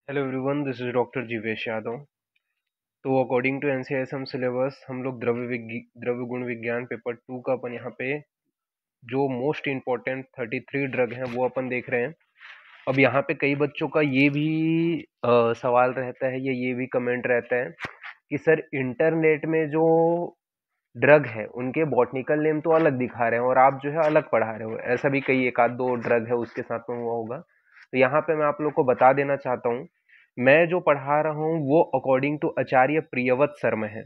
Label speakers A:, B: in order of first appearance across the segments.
A: Hello everyone, this is doctor Jeevesh Yadav. तो according to NCISM syllabus हम लोग द्रव्य गुण विज्ञान पेपर 2 का अपन यहाँ पे जो मोस्ट इम्पोर्टेंट 33 ड्रग हैं वो अपन देख रहे हैं। अब यहाँ पे कई बच्चों का ये भी सवाल रहता है या ये भी कमेंट रहता है कि सर इंटरनेट में जो ड्रग है उनके बॉटनिकल नेम तो अलग दिखा रहे हैं और आप जो है अलग पढ़ा रहे हो। ऐसा भी कई एक आध दो ड्रग है उसके साथ में हुआ होगा। तो यहाँ पे मैं आप लोग को बता देना चाहता हूँ, मैं जो पढ़ा रहा हूँ वो अकॉर्डिंग टू आचार्य प्रियव्रत शर्मा है।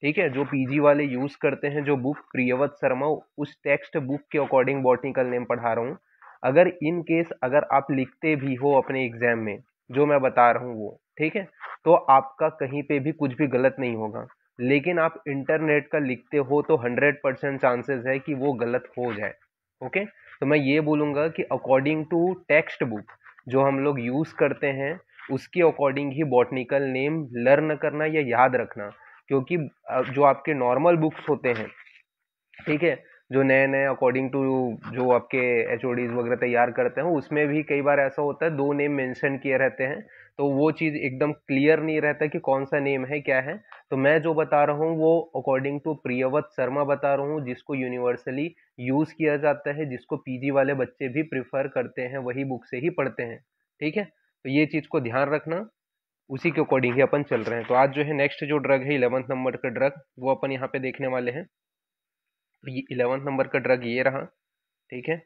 A: ठीक है, जो पीजी वाले यूज करते हैं जो बुक प्रियव्रत शर्मा, उस टेक्स्ट बुक के अकॉर्डिंग बॉटनिकल नेम पढ़ा रहा हूँ। अगर इन केस अगर आप लिखते भी हो अपने एग्जाम में जो मैं बता रहा हूँ वो ठीक है, तो आपका कहीं पे भी कुछ भी गलत नहीं होगा। लेकिन आप इंटरनेट का लिखते हो तो 100% चांसेस है कि वो गलत हो जाए। ओके, तो मैं ये बोलूंगा कि अकॉर्डिंग टू टेक्स्ट बुक जो हम लोग यूज करते हैं उसके अकॉर्डिंग ही बॉटनिकल नेम लर्न करना या याद रखना। क्योंकि जो आपके नॉर्मल बुक्स होते हैं, ठीक है, जो नए नए अकॉर्डिंग टू जो आपके एचओडीज वगैरह तैयार करते हैं उसमें भी कई बार ऐसा होता है दो नेम मेंशन किए रहते हैं, तो वो चीज़ एकदम क्लियर नहीं रहता कि कौन सा नेम है क्या है। तो मैं जो बता रहा हूँ वो अकॉर्डिंग टू प्रियव्रत शर्मा बता रहा हूँ, जिसको यूनिवर्सली यूज किया जाता है, जिसको पीजी वाले बच्चे भी प्रिफर करते हैं, वही बुक से ही पढ़ते हैं। ठीक है, तो ये चीज़ को ध्यान रखना, उसी के अकॉर्डिंग ही अपन चल रहे हैं। तो आज जो है नेक्स्ट जो ड्रग है 11th नंबर का ड्रग वो अपन यहाँ पे देखने वाले हैं। तो ये 11th नंबर का ड्रग ये रहा। ठीक है,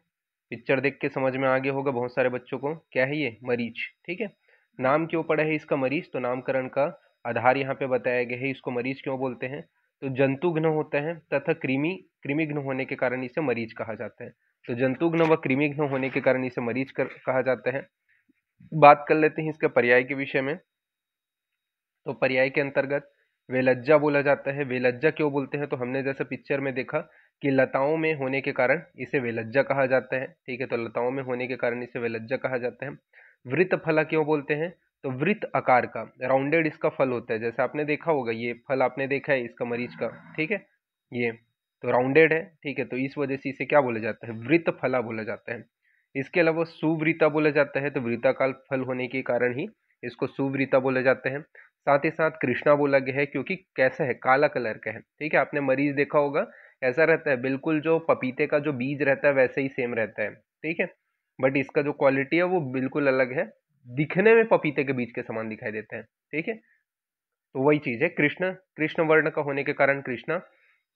A: पिक्चर देख के समझ में आ गया होगा बहुत सारे बच्चों को, क्या है ये, मरीच। ठीक है, नाम क्यों पड़ा है इसका मरीच, तो नामकरण का आधार यहाँ पे बताया गया है, इसको मरीच क्यों बोलते हैं। तो जंतुघ्न होता है तथा कृमिघ्न होने के कारण इसे मरीच कहा जाता है। तो जंतुघ्न व कृमिघ्न होने के कारण इसे मरीच कहा जाता है। बात कर लेते हैं इसके पर्याय के विषय में। तो पर्याय के अंतर्गत वेलज्जा बोला जाता है। वेलज्जा क्यों बोलते हैं, तो हमने जैसे पिक्चर में देखा कि लताओं में होने के कारण इसे वेलज्जा कहा जाता है। ठीक है, तो लताओं में होने के कारण इसे वेलज्जा कहा जाता है। वृत्त फला क्यों बोलते हैं, तो वृत्त आकार का राउंडेड इसका फल होता है, जैसे आपने देखा होगा ये फल आपने देखा है इसका मरीच का। ठीक है, ये तो राउंडेड है। ठीक है, तो इस वजह से इसे क्या बोला जाता है, वृत्त फला बोला जाता है। इसके अलावा सुवृता बोला जाता है, तो वृत्ताकार फल होने के कारण ही इसको सुवृता बोला जाता है। साथ ही साथ कृष्णा बोला गया है क्योंकि कैसा है, काला कलर का है। ठीक है, आपने मरीज देखा होगा ऐसा रहता है, बिल्कुल जो पपीते का जो बीज रहता है वैसे ही सेम रहता है। ठीक है, बट इसका जो क्वालिटी है वो बिल्कुल अलग है, दिखने में पपीते के बीज के समान दिखाई देते हैं। ठीक है, तो वही चीज है। कृष्ण कृष्ण वर्ण का होने के कारण कृष्णा।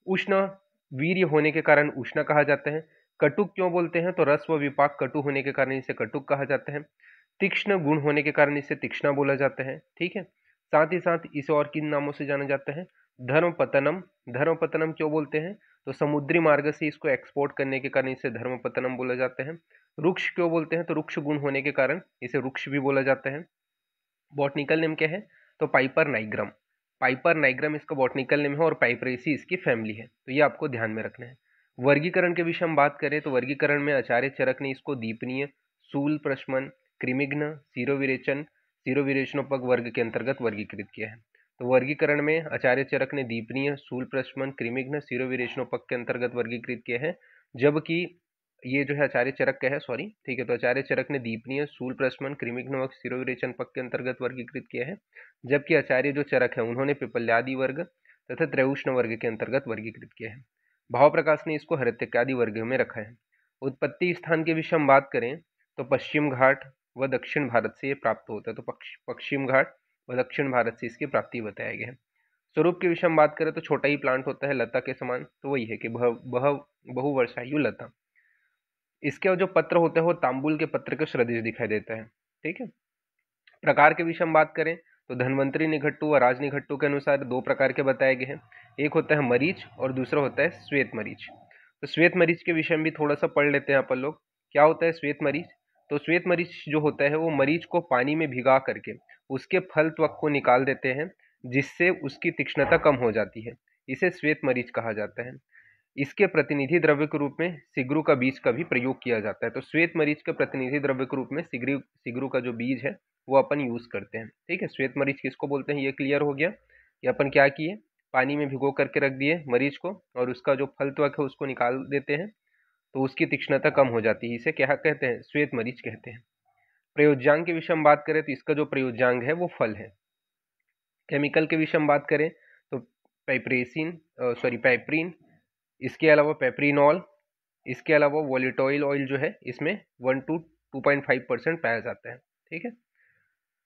A: उष्ण वीर्य होने के कारण उष्ण कहा जाता है। कटुक क्यों बोलते हैं, तो रस व विपाक कटु होने के कारण इसे कटुक कहा जाता है। तीक्ष्ण गुण होने के कारण इसे तीक्ष्णा बोला जाता है। ठीक है, साथ ही साथ इसे और किन नामों से जाना जाता है, धर्मपतनम। धर्मपतनम क्यों बोलते हैं, तो समुद्री मार्ग से इसको एक्सपोर्ट करने के कारण इसे धर्मपतनम बोला जाता है। रुक्ष क्यों बोलते हैं, तो रुक्ष गुण होने के कारण इसे रुक्ष भी बोला जाता है। बॉटनिकल नेम क्या है, तो पाइपर नाइग्रम। पाइपर नाइग्रम इसका बॉटनिकल नेम है और पाइपरेसी इसकी फैमिली है, तो ये आपको ध्यान में रखना है। वर्गीकरण के विषय हम बात करें तो वर्गीकरण में आचार्य चरक ने इसको दीपनीय, सूल प्रशमन, कृमिघ्न, सिरोविरेचन, सिरोविरेचनोपग वर्ग के अंतर्गत वर्गीकृत किया है। तो वर्गीकरण में आचार्य चरक ने दीपनीय, सूल प्रशमन, कृमिघ्न, सिरोविरेचनोपग के अंतर्गत वर्गीकृत किया है। जबकि ये जो है आचार्य चरक का है, सॉरी। ठीक है, तो आचार्य चरक ने दीपनीय, सूल प्रशमन, कृमिघ्न व सिरोविरेचन पक के अंतर्गत वर्गीकृत किया है। जबकि आचार्य जो चरक है उन्होंने पिपल्यादि वर्ग तथा त्रयोष्ण वर्ग के अंतर्गत वर्गीकृत किया है। भाव प्रकाश ने इसको हरितक्यादि वर्ग में रखा है। उत्पत्ति स्थान के विषय हम बात करें तो पश्चिम घाट व दक्षिण भारत से ये प्राप्त होता है। तो पश्चिम घाट व दक्षिण भारत से इसकी प्राप्ति बताया गया है। स्वरूप के विषय हम बात करें तो छोटा ही प्लांट होता है लता के समान, तो वही है कि बहुवर्षायु लता। इसके जो पत्र होते हैं वो तांबुल के पत्र के सदृश दिखाई देता है। ठीक है, प्रकार के विषय हम बात करें तो धन्वंतरी निघट्टू व राजनिघट्टू के अनुसार दो प्रकार के बताए गए हैं। एक होता है मरीच और दूसरा होता है श्वेत मरीच। तो श्वेत मरीच के विषय में भी थोड़ा सा पढ़ लेते हैं अपन लोग। क्या होता है श्वेत मरीच, तो श्वेत मरीच जो होता है वो मरीच को पानी में भिगा करके उसके फल त्वक को निकाल देते हैं, जिससे उसकी तीक्ष्णता कम हो जाती है। इसे श्वेत मरीच कहा जाता है। इसके प्रतिनिधि द्रव्य के रूप में सिगरू का बीज का भी प्रयोग किया जाता है। तो श्वेत मरीच के प्रतिनिधि द्रव्य के रूप में सिगरू का जो बीज है वो अपन यूज करते हैं। ठीक है, श्वेत मरीच किसको बोलते हैं ये क्लियर हो गया कि अपन क्या किए, पानी में भिगो करके रख दिए मरीच को और उसका जो फल त्वक है उसको निकाल देते हैं, तो उसकी तीक्ष्णता कम हो जाती है। इसे क्या कहते हैं, श्वेत मरीच कहते हैं। प्रयोज्यांग के विषय में बात करें तो इसका जो प्रयोज्यांग है वो फल है। केमिकल के विषय में बात करें तो पैपरीन, इसके अलावा पेप्रीनॉल, इसके अलावा वोलेटाइल ऑयल जो है इसमें 1 to 2.5% पाया जाता है। ठीक है,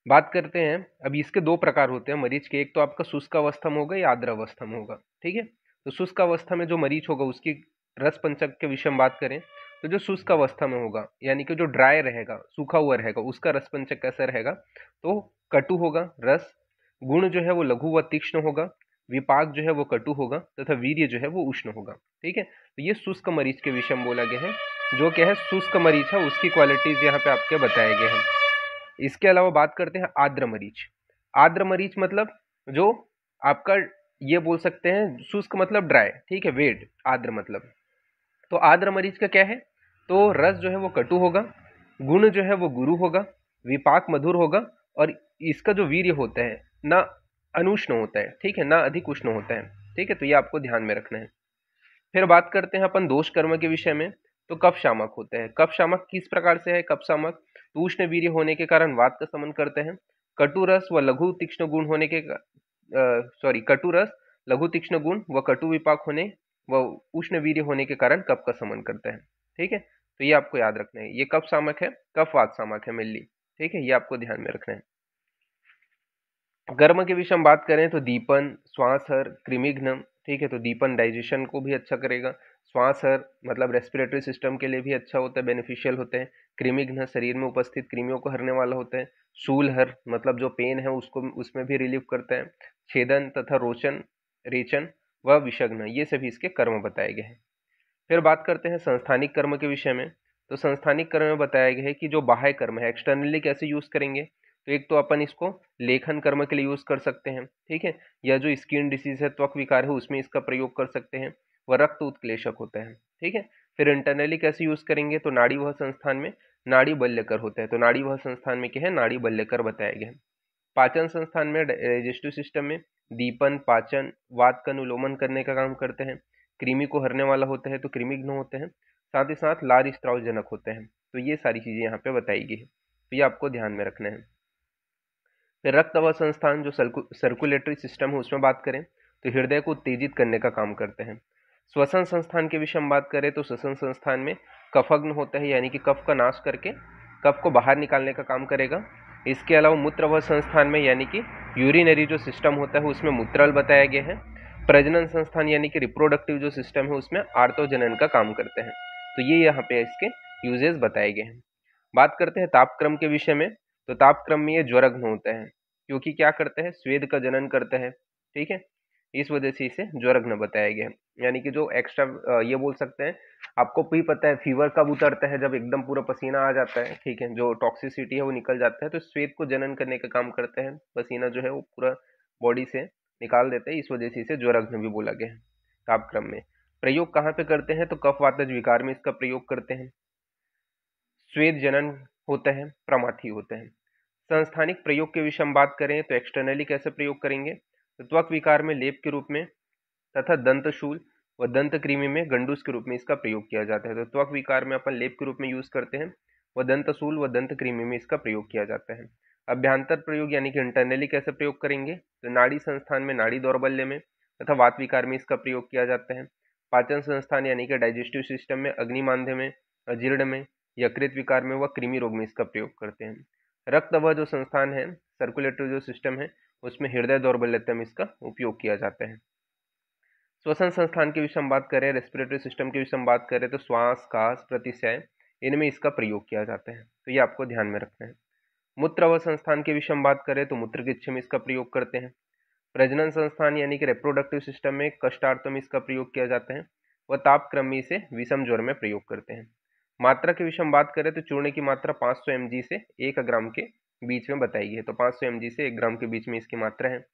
A: बात करते हैं अब इसके दो प्रकार होते हैं मरीच के, एक तो आपका शुष्क अवस्था में होगा या आर्द्र अवस्था में होगा। ठीक है, तो शुष्क अवस्था में जो मरीच होगा उसकी रस पंचक के विषय में बात करें तो जो शुष्क अवस्था में होगा यानी कि जो ड्राई रहेगा, सूखा हुआ रहेगा, उसका रस पंचक कैसा रहेगा, तो कटु होगा रस, गुण जो है वो लघु व तीक्ष्ण होगा, विपाक जो है वो कटु होगा तथा वीर्य जो है वो उष्ण होगा। ठीक है, तो ये शुष्क मरीच के विषय में बोला गया है। जो क्या है शुष्क मरीच है उसकी क्वालिटीज यहाँ पे आपके बताए गए हैं। इसके अलावा बात करते हैं आर्द्र मरीच। आर्द्र मरीच मतलब जो आपका ये बोल सकते हैं शुष्क मतलब ड्राई, ठीक है, वेट, आर्द्र मतलब। तो आर्द्र मरीच का क्या है, तो रस जो है वो कटु होगा, गुण जो है वो गुरु होगा, विपाक मधुर होगा और इसका जो वीर्य होता है ना अनुष्ण होता है, ठीक है, ना अधिक उष्ण होता है। ठीक है, तो ये आपको ध्यान में रखना है। फिर बात करते हैं अपन दोष कर्म के विषय में। तो कफ शामक होते हैं। कफ शामक किस प्रकार से है, कफ शामक तो उष्ण वीर्य होने के कारण वात का शमन करते हैं। कटु रस व लघु तीक्ष्ण गुण होने के कटु रस, लघु तीक्ष्ण गुण व कटु विपाक होने व उष्ण वीर्य होने के कारण कफ का शमन करता है। ठीक है, तो ये आपको याद रखना है। ये कफ शामक है, कफ वात शामक है मेनली। ठीक है, ये आपको ध्यान में रखना है। गर्म के विषय में बात करें तो दीपन, श्वासहर, कृमिघ्न। ठीक है, तो दीपन डाइजेशन को भी अच्छा करेगा, श्वासहर मतलब रेस्पिरेटरी सिस्टम के लिए भी अच्छा होता है, बेनिफिशियल होते हैं। कृमिघ्न शरीर में उपस्थित कृमियों को हरने वाला होता है। शूलहर मतलब जो पेन है उसको उसमें भी रिलीव करता है। छेदन तथा रोचन, रेचन व विषग्न, ये सभी इसके कर्म बताए गए हैं। फिर बात करते हैं संस्थानिक कर्म के विषय में। तो संस्थानिक कर्म में बताया गया है कि जो बाह्य कर्म है एक्सटर्नली कैसे यूज करेंगे, तो एक तो अपन इसको लेखन कर्म के लिए यूज कर सकते हैं। ठीक है, या जो स्किन डिसीज है, त्वक विकार है, उसमें इसका प्रयोग कर सकते हैं। वह रक्त उत्क्लेशक होता है। ठीक है, फिर इंटरनली कैसे यूज करेंगे, तो नाड़ी वह संस्थान में नाड़ी बल्यकर होता है। तो नाड़ी वह संस्थान में क्या है, नाड़ी बल्यकर बताया गया है। पाचन संस्थान में डाइजेस्टिव सिस्टम में दीपन, पाचन, वात का अनुलोमन करने का काम करते हैं। कृमि को हरने वाला होता है तो कृमिघ्न होते हैं, साथ ही साथ लार स्त्राव जनक होते हैं। तो ये सारी चीजें यहाँ पे बताई गई है, तो ये आपको ध्यान में रखना है। फिर रक्त व संस्थान जो सर्कुलेटरी सिस्टम है उसमें बात करें तो हृदय को उत्तेजित करने का काम करते हैं। श्वसन संस्थान के विषय में बात करें तो श्वसन संस्थान में कफग्न होता है, यानी कि कफ का नाश करके कफ को बाहर निकालने का काम करेगा। इसके अलावा मूत्र व संस्थान में यानी कि यूरिनरी जो सिस्टम होता है उसमें मूत्रल बताया गया है। प्रजनन संस्थान यानी कि रिप्रोडक्टिव जो सिस्टम है उसमें आर्तोजनन का काम करते हैं। तो ये यहाँ पे इसके यूजेस बताए गए हैं। बात करते हैं तापक्रम के विषय में। तो तापक्रम में ये ज्वरघ्न होता है, क्योंकि क्या करता है, स्वेद का जनन करता है। ठीक है, इस वजह से इसे ज्वरघ्न बताया गया है। यानी कि जो एक्स्ट्रा ये बोल सकते हैं, आपको भी पता है फीवर कब उतरता है, जब एकदम पूरा पसीना आ जाता है। ठीक है, जो टॉक्सिसिटी है वो निकल जाता है, तो स्वेद को जनन करने का काम करता है, पसीना जो है वो पूरा बॉडी से निकाल देते हैं, इस वजह से इसे ज्वरघ्न भी बोला गया है। तापक्रम में प्रयोग कहाँ पे करते हैं, तो कफ वातज विकार में इसका प्रयोग करते हैं। स्वेद जनन होता है, प्रमाथी होते हैं। संस्थानिक प्रयोग के विषय में बात करें तो एक्सटर्नली कैसे प्रयोग करेंगे, तो त्वक विकार में लेप के रूप में तथा दंतशूल व दंत कृमि में गंडूस के रूप में इसका प्रयोग किया जाता है। तो त्वक विकार में अपन लेप के रूप में यूज करते हैं व दंतशूल व दंत कृमि में इसका प्रयोग किया जाता है। अभ्यंतर प्रयोग यानी कि इंटरनली कैसे प्रयोग करेंगे, तो नाड़ी संस्थान में नाड़ी दौर्बल्य में तथा वात विकार में इसका प्रयोग किया जाता है। पाचन संस्थान यानी कि डाइजेस्टिव सिस्टम में अग्निमांद्य में, अजीर्ण में, यकृत विकार में व कृमि रोग में इसका प्रयोग करते हैं। रक्त व जो संस्थान है, सर्कुलेटरी जो सिस्टम है, उसमें हृदय दौर्बल्यता में इसका उपयोग किया जाता है। श्वसन संस्थान के विषय में बात करें, रेस्पिरेटरी सिस्टम के विषय में बात करें तो श्वास, कास, प्रतिशय, इनमें इसका प्रयोग किया जाता है। तो ये आपको ध्यान में रखना है। मूत्र व संस्थान के विषय में बात करें तो मूत्र के इच्छा में इसका प्रयोग करते हैं। प्रजनन संस्थान यानी कि रिप्रोडक्टिव सिस्टम में कष्टार्थ में इसका प्रयोग किया जाता है व तापक्रम में इसे विषम ज्वर में प्रयोग करते हैं। मात्रा के विषय में बात करें तो चूर्ण की मात्रा 500 mg से 1 ग्राम के बीच में बताई गई है। तो 500 mg से 1 ग्राम के बीच में इसकी मात्रा है।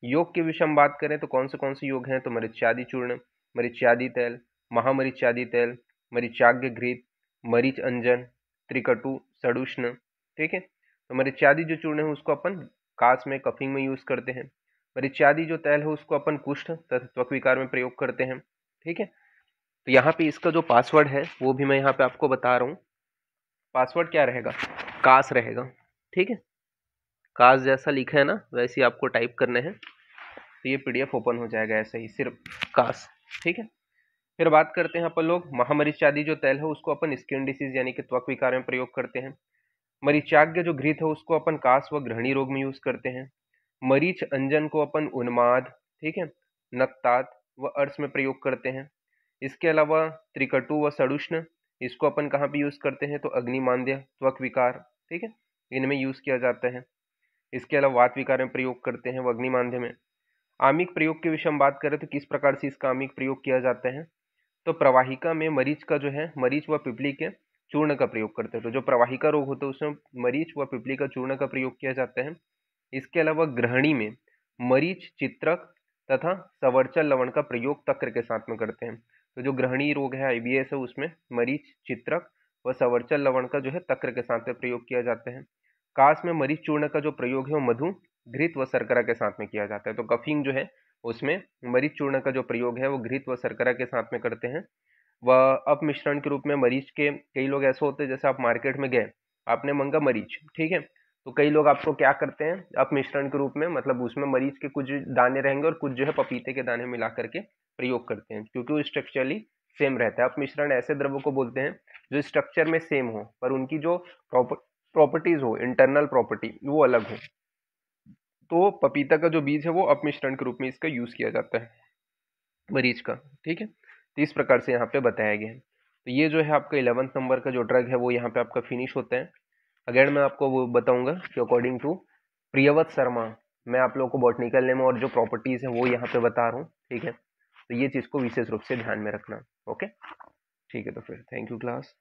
A: योग के विषय में बात करें तो कौन से योग हैं, तो मरीच्यादि चूर्ण, मरीच्यादि तेल, महामरीच्यादि तेल, मरीचाग्य घृत, मरीच अंजन, त्रिकटु, सडुष्ण। ठीक है, तो मरीच्यादि जो चूर्ण है उसको अपन कास में, कफिंग में यूज करते हैं। मरीच्यादि जो तेल है उसको अपन कुष्ठ तथा त्वक विकार में प्रयोग करते हैं। ठीक है, तो यहाँ पे इसका जो पासवर्ड है वो भी मैं यहाँ पे आपको बता रहा हूँ। पासवर्ड क्या रहेगा, कास रहेगा, ठीक है, कास जैसा लिखा है ना वैसे ही आपको टाइप करने हैं, तो ये पीडीएफ ओपन हो जाएगा ऐसे ही, सिर्फ कास, ठीक है। फिर बात करते हैं अपन लोग महामरीच आदि जो तेल है उसको अपन स्किन डिसीज यानी कि त्वक विकार में प्रयोग करते हैं। मरीचाग्य जो घृत है उसको अपन कास व घृणी रोग में यूज करते हैं। मरीच अंजन को अपन उन्माद, ठीक है, नक्तात व अर्श में प्रयोग करते हैं। इसके अलावा त्रिकटु व सड़ुष्ण, इसको अपन कहाँ पे यूज करते हैं, तो अग्निमांद्य, त्वक विकार, ठीक है, इनमें यूज किया जाता है। इसके अलावा वात विकार में प्रयोग करते हैं वो अग्निमांद्य में। आमिक प्रयोग के विषय में बात करें तो किस प्रकार से इसका आमिक प्रयोग किया जाता है, तो प्रवाहिका में मरीच का जो है, मरीच व पिपली के चूर्ण का प्रयोग करते हैं। तो जो प्रवाहिका रोग होता है उसमें मरीच व पिपली का चूर्ण का प्रयोग किया जाता है। इसके अलावा ग्रहणी में मरीच, चित्रक तथा सवर्चल लवण का प्रयोग तक्र के साथ में करते हैं। तो जो ग्रहणी रोग है, आईबीएस है, उसमें मरीच, चित्रक व सवर्चल लवण का जो है तक्र के साथ में प्रयोग किया जाता है। कास में मरीच चूर्ण का जो प्रयोग है वो मधु, घृत व शर्करा के साथ में किया जाता है। तो कफिंग जो है उसमें मरीच चूर्ण का जो प्रयोग है वो घृत व शर्करा के साथ में करते हैं। व अपमिश्रण के रूप में मरीच के कई लोग ऐसे होते हैं, जैसे आप मार्केट में गए, आपने मंगा मरीच, ठीक है, तो कई लोग आपको क्या करते हैं अपमिश्रण के रूप में, मतलब उसमें मरीच के कुछ दाने रहेंगे और कुछ जो है पपीते के दाने मिला करके प्रयोग करते हैं, क्योंकि वो स्ट्रक्चरली सेम रहता है। अपमिश्रण ऐसे द्रव्यों को बोलते हैं जो स्ट्रक्चर में सेम हो पर उनकी जो प्रॉपर्टीज हो, इंटरनल प्रॉपर्टी, वो अलग हो। तो पपीता का जो बीज है वो अपमिश्रण के रूप में इसका यूज किया जाता है, मरीच का, ठीक है। तो इस प्रकार से यहाँ पे बताया गया है। तो ये जो है आपका 11th नंबर का जो ड्रग है वो यहाँ पे आपका फिनिश होता है। अगेन मैं आपको वो बताऊंगा कि अकॉर्डिंग टू प्रियव्रत शर्मा, मैं आप लोगों को बॉटनिकल नेम और जो प्रॉपर्टीज है वो यहाँ पे बता रहा हूँ, ठीक है। तो ये चीज को विशेष रूप से ध्यान में रखना, ओके, ठीक है। तो फिर थैंक यू क्लास।